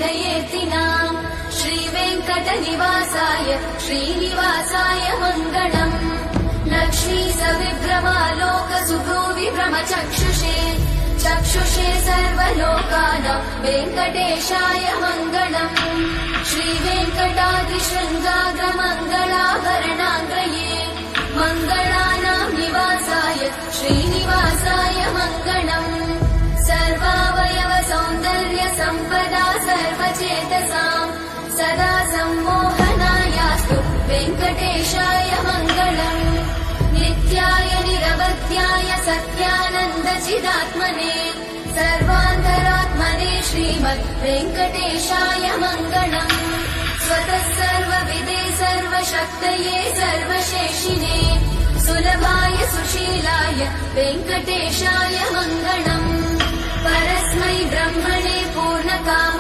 हृदयेतिनाम् श्रीवेङ्कटनिवासाय श्रीनिवासाय मङ्गलम् लक्ष्मी सविभ्रमालोकसुभ्रूविभ्रमचक्षुषे चक्षुषे सर्वलोकानां वेङ्कटेशाय मङ्गलम् श्रीवेङ्कटाद्रिशृङ्गाग्रमङ्गलाभरणाङ्गये मङ्गलानां निवासाय श्रीनिवासाय मङ्गलम् सर्वावयव सौन्दर्य सम्पदा सर्वचेतसां सदा सम्मोहनायास्तु वेङ्कटेशाय मङ्गलम् नित्याय निरवध्याय सत्यानन्दचिदात्मने सर्वान्तरात्मने श्रीमद् वेङ्कटेशाय मङ्गलम् स्वतः सर्वविदे सर्वशक्तये सर्वशेषिने सुलभाय सुशीलाय वेङ्कटेशाय मङ्गलम् परस्मै ब्रह्मणे पूर्णकामाय